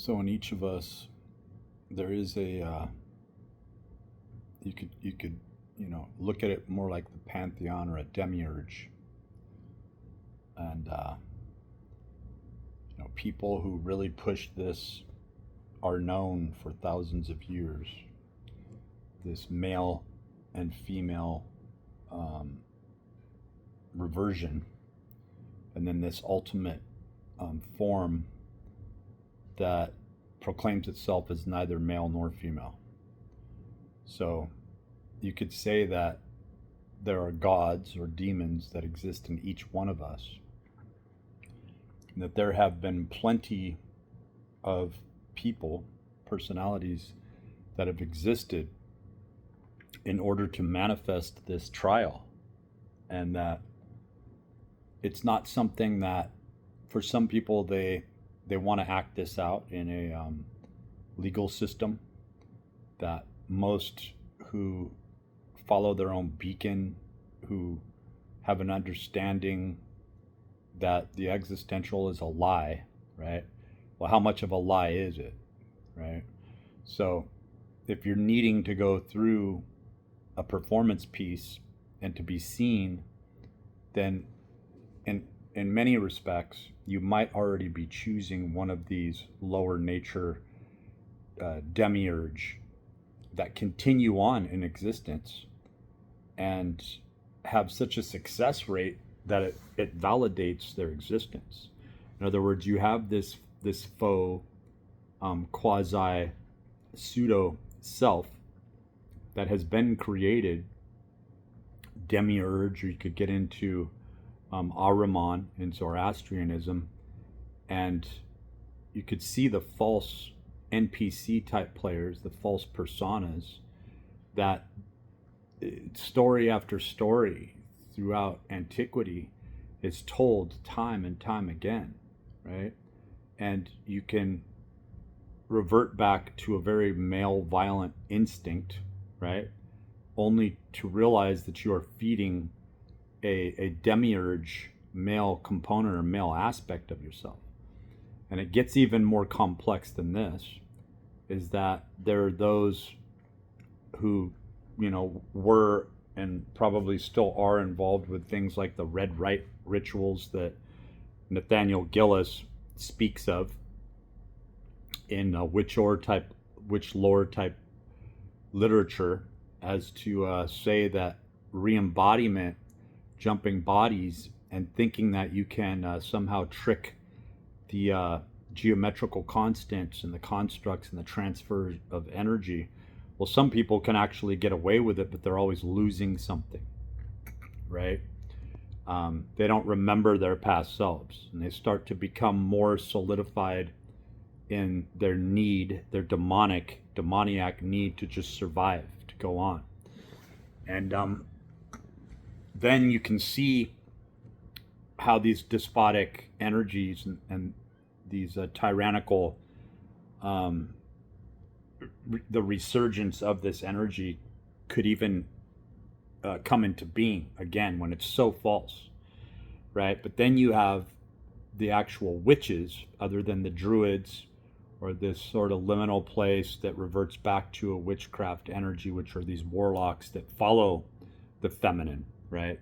So in each of us, there is you could look at it more like the pantheon or a demiurge, and people who really push this are known for thousands of years. This male and female um, reversion, and then this ultimate form that proclaims itself as neither male nor female. So you could say that there are gods or demons that exist in each one of us, and that there have been plenty of people, personalities that have existed in order to manifest this trial, and that it's not something that for some people they want to act this out in a legal system, that most who follow their own beacon, who have an understanding that the existential is a lie, right? Well, how much of a lie is it, right? So if you're needing to go through a performance piece and to be seen, then in many respects, you might already be choosing one of these lower nature demiurge that continue on in existence and have such a success rate that it validates their existence. In other words, you have this faux quasi pseudo self that has been created, demiurge, or you could get into Ahriman in Zoroastrianism, and you could see the false NPC type players, the false personas, that story after story throughout antiquity is told time and time again, right? And you can revert back to a very male violent instinct, right? Only to realize that you are feeding a demiurge male component or male aspect of yourself. And it gets even more complex than this, is that there are those who, were and probably still are involved with things like the red rite rituals that Nathaniel Gillis speaks of in witch lore type literature, as to say that re-embodiment, jumping bodies, and thinking that you can somehow trick the geometrical constants and the constructs and the transfer of energy. Well, some people can actually get away with it, but they're always losing something, right? They don't remember their past selves, and they start to become more solidified in their need, their demoniac need to just survive, to go on. And then you can see how these despotic energies and these tyrannical, the resurgence of this energy could even come into being again when it's so false, right? But then you have the actual witches, other than the druids, or this sort of liminal place that reverts back to a witchcraft energy, which are these warlocks that follow the feminine, right?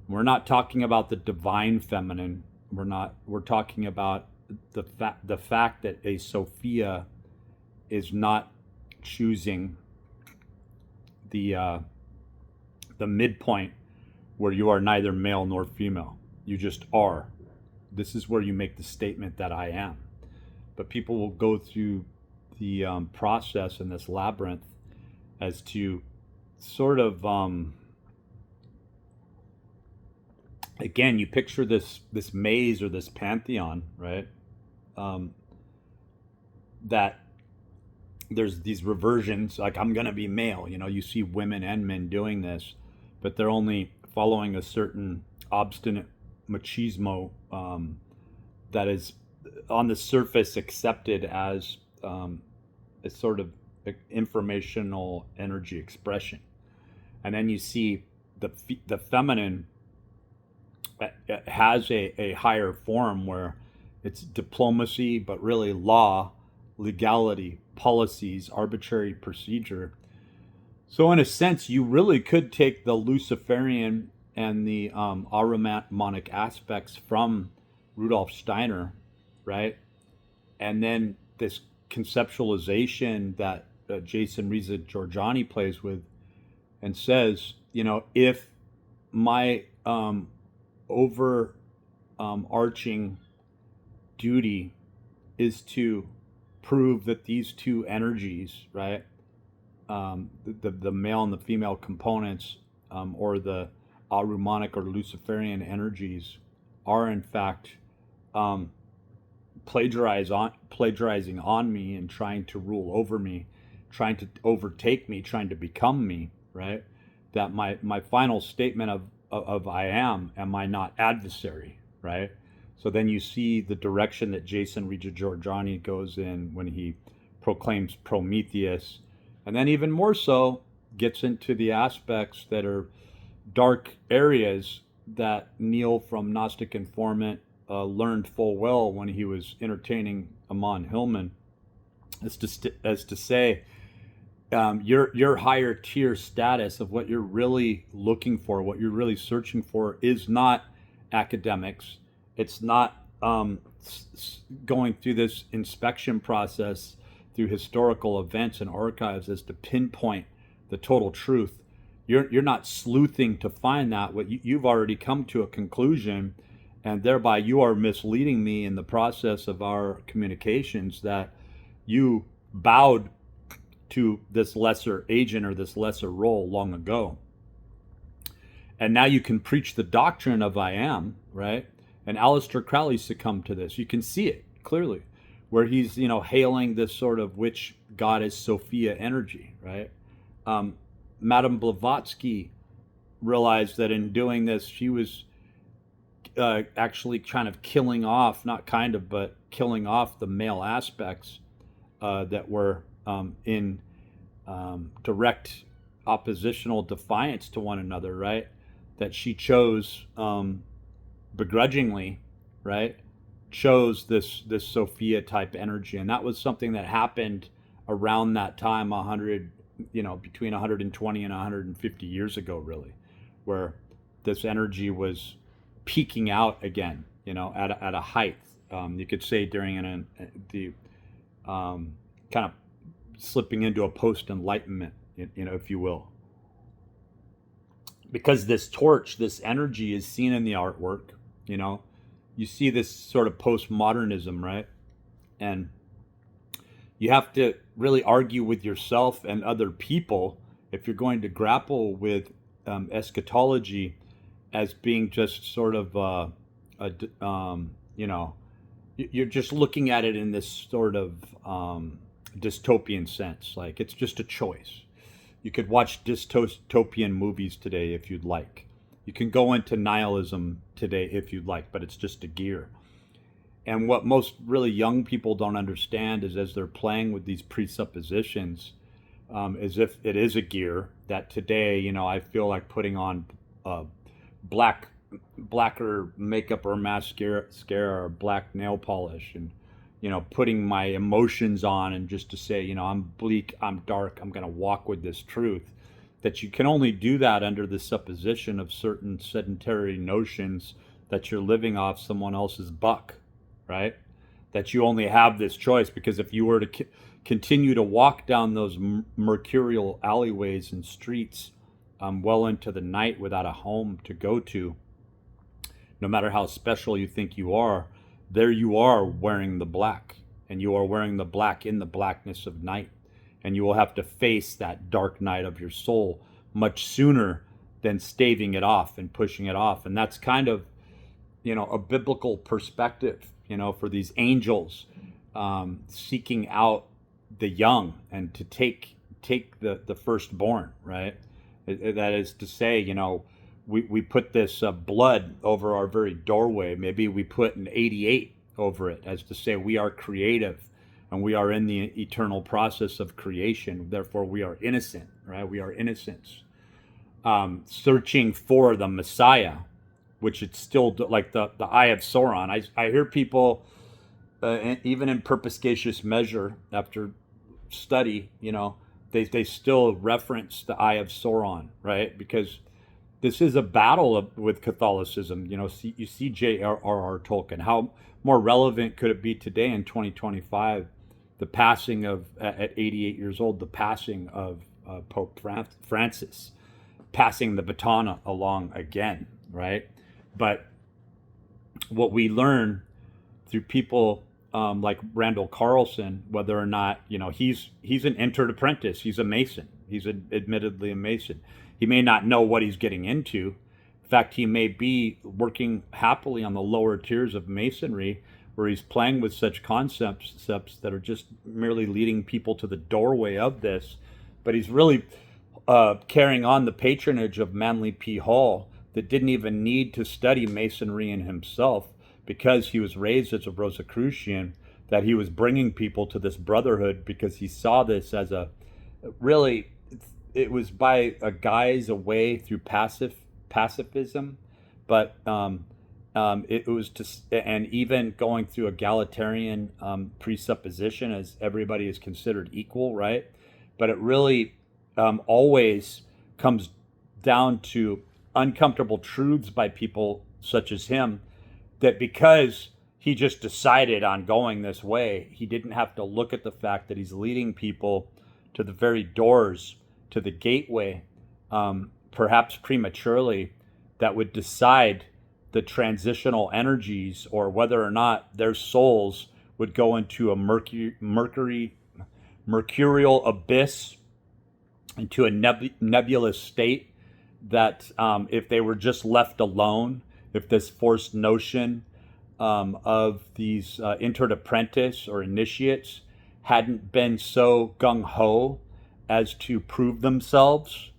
We're not talking about the divine feminine. We're talking about the fact that a Sophia is not choosing the midpoint where you are neither male nor female. You just are. This is where you make the statement that I am. But people will go through the process in this labyrinth as to sort of again, you picture this maze or this pantheon, right? That there's these reversions, like I'm gonna be male. You see women and men doing this, but they're only following a certain obstinate machismo that is on the surface accepted as a sort of informational energy expression. And then you see the feminine has a higher form where it's diplomacy, but really law, legality, policies, arbitrary procedure. So, in a sense, you really could take the Luciferian and the Ahrimanic aspects from Rudolf Steiner, right? And then this conceptualization that Jason Riza Giorgiani plays with and says, if my over arching duty is to prove that these two energies, right, the male and the female components, or the Ahrimanic or Luciferian energies, are in fact um, plagiarizing on me and trying to rule over me, trying to overtake me, trying to become me, right? That my final statement of I am I not adversary, right? So then you see the direction that Jason Rija Giorgiani goes in when he proclaims Prometheus, and then even more so gets into the aspects that are dark areas that Neil from Gnostic Informant learned full well when he was entertaining Amon Hillman, as to say, your higher tier status of what you're really looking for, what you're really searching for, is not academics. It's not going through this inspection process through historical events and archives as to pinpoint the total truth. You're not sleuthing to find that. What you've already come to a conclusion, and thereby you are misleading me in the process of our communications, that you bowed to this lesser agent or this lesser role long ago. And now you can preach the doctrine of I am, right? And Aleister Crowley succumbed to this. You can see it clearly, where he's, hailing this sort of witch goddess Sophia energy, right? Madame Blavatsky realized that in doing this, she was actually kind of killing off, not kind of, but killing off the male aspects that were in direct oppositional defiance to one another, right? That she chose begrudgingly, right? Chose this Sophia type energy, and that was something that happened around that time, between 120 and 150 years ago, really, where this energy was peaking out again, at a height. You could say during the kind of slipping into a post-enlightenment, if you will. Because this torch, this energy is seen in the artwork, you see this sort of postmodernism, right? And you have to really argue with yourself and other people if you're going to grapple with eschatology as being just sort of you're just looking at it in this sort of dystopian sense. Like, it's just a choice. You could watch dystopian movies today if you'd like. You can go into nihilism today if you'd like, but it's just a gear. And what most really young people don't understand is, as they're playing with these presuppositions, as if it is a gear, that today, I feel like putting on blacker makeup or mascara or black nail polish, and putting my emotions on, and just to say, I'm bleak, I'm dark, I'm going to walk with this truth. That you can only do that under the supposition of certain sedentary notions that you're living off someone else's buck, right? That you only have this choice, because if you were to continue to walk down those mercurial alleyways and streets well into the night without a home to go to, no matter how special you think you are, there you are wearing the black, and you are wearing the black in the blackness of night. And you will have to face that dark night of your soul much sooner than staving it off and pushing it off. And that's kind of, a biblical perspective, for these angels seeking out the young and to take the firstborn, right? That is to say, we put this blood over our very doorway. Maybe we put an 88 over it, as to say we are creative. And we are in the eternal process of creation. Therefore, we are innocent, right? We are innocents. Searching for the Messiah, which it's still like the Eye of Sauron. I hear people and even in perspicacious measure, after study, they still reference the Eye of Sauron, right? Because this is a battle with Catholicism. You see J.R.R. Tolkien. How more relevant could it be today in 2025? The passing of, at 88 years old, the passing of Pope Francis, passing the baton along again, right? But what we learn through people like Randall Carlson, whether or not he's an entered apprentice, he's a Mason, admittedly a Mason. He may not know what he's getting into. In fact, he may be working happily on the lower tiers of Masonry, where he's playing with such concepts that are just merely leading people to the doorway of this. But he's really carrying on the patronage of Manly P. Hall, that didn't even need to study Masonry in himself, because he was raised as a Rosicrucian, that he was bringing people to this brotherhood because he saw this as a really, it was by a guise away through pacifism, but it was just, and even going through egalitarian presupposition, as everybody is considered equal, right? But it really always comes down to uncomfortable truths by people such as him, that because he just decided on going this way, he didn't have to look at the fact that he's leading people to the very doors, to the gateway, perhaps prematurely, that would decide the transitional energies, or whether or not their souls would go into a mercurial abyss, into a nebulous state, that if they were just left alone, if this forced notion of these entered apprentice or initiates hadn't been so gung-ho as to prove themselves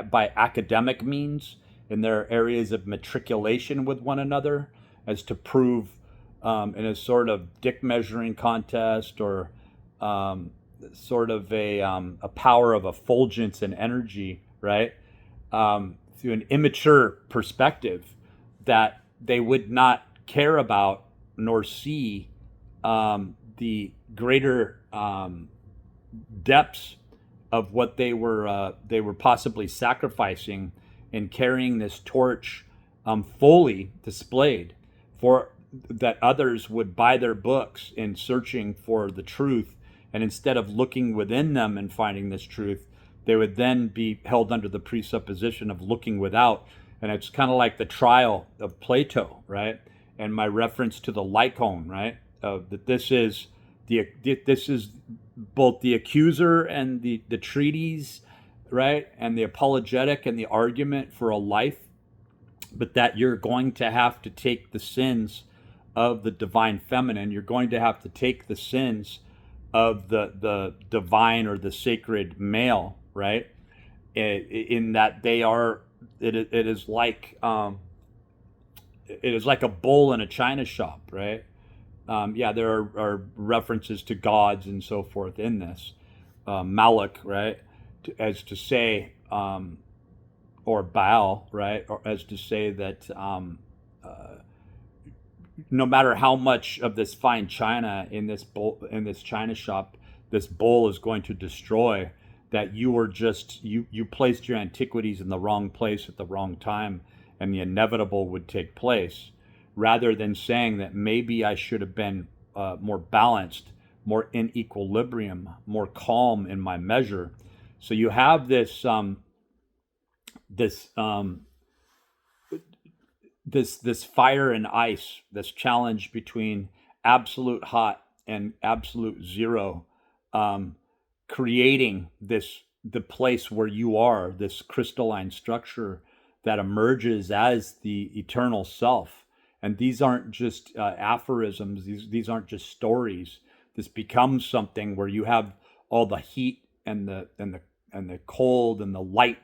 by academic means in their areas of matriculation with one another, as to prove in a sort of dick measuring contest, or sort of a power of effulgence and energy, right? Through an immature perspective, that they would not care about nor see the greater depths of what they were possibly sacrificing in carrying this torch fully displayed, for that others would buy their books in searching for the truth, and instead of looking within them and finding this truth, they would then be held under the presupposition of looking without. And it's kind of like the trial of Plato, right? And my reference to the Lycon, right? That this is both the accuser and the treatise, right? And the apologetic and the argument for a life, but that you're going to have to take the sins of the divine feminine. You're going to have to take the sins of the divine or the sacred male, right? In that they are, it is like a bull in a china shop, right? Yeah, there are references to gods and so forth in this. Malik, right? As to say, or Baal, right? Or as to say that no matter how much of this fine china in this china shop, this bull is going to destroy, that you were just, you placed your antiquities in the wrong place at the wrong time, and the inevitable would take place, rather than saying that maybe I should have been more balanced, more in equilibrium, more calm in my measure. So you have this fire and ice, this challenge between absolute hot and absolute zero, creating the place where you are, this crystalline structure that emerges as the eternal self. And these aren't just aphorisms, these aren't just stories. This becomes something where you have all the heat and the cold and the light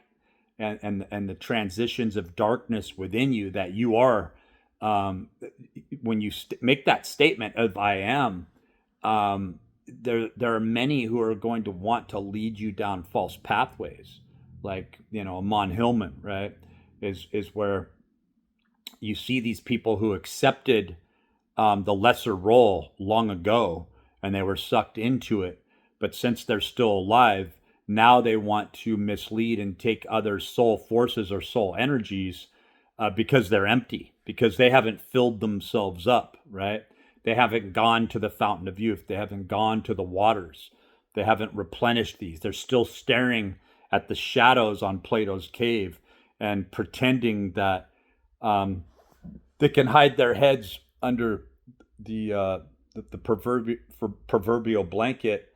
and the transitions of darkness within you, that you are, when you make that statement of I am, there are many who are going to want to lead you down false pathways, like Amon Hillman, right? Is where you see these people who accepted the lesser role long ago and they were sucked into it. But since they're still alive, now they want to mislead and take other soul forces or soul energies because they're empty, because they haven't filled themselves up, right? They haven't gone to the fountain of youth. They haven't gone to the waters. They haven't replenished these. They're still staring at the shadows on Plato's cave and pretending that um, they can hide their heads under the proverbial blanket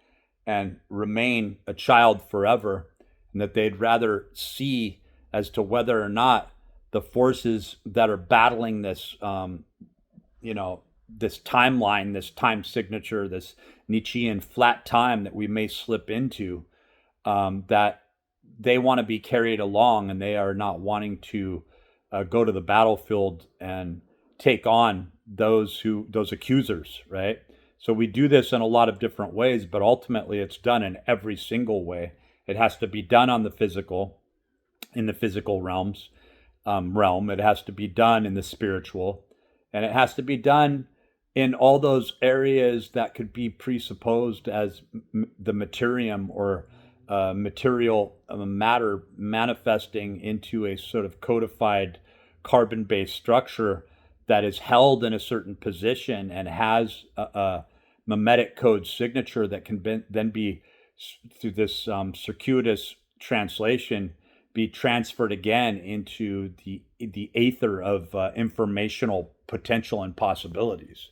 and remain a child forever, and that they'd rather see as to whether or not the forces that are battling this, you know, this timeline, this time signature, this Nietzschean flat time that we may slip into, that they want to be carried along and they are not wanting to go to the battlefield and take on those accusers, right? So we do this in a lot of different ways, but ultimately it's done in every single way. It has to be done on the physical, in the physical realm. It has to be done in the spiritual, and it has to be done in all those areas that could be presupposed as the materium or material matter manifesting into a sort of codified carbon-based structure that is held in a certain position and has a mimetic code signature that can then be, through this circuitous translation, be transferred again into the aether of informational potential and possibilities.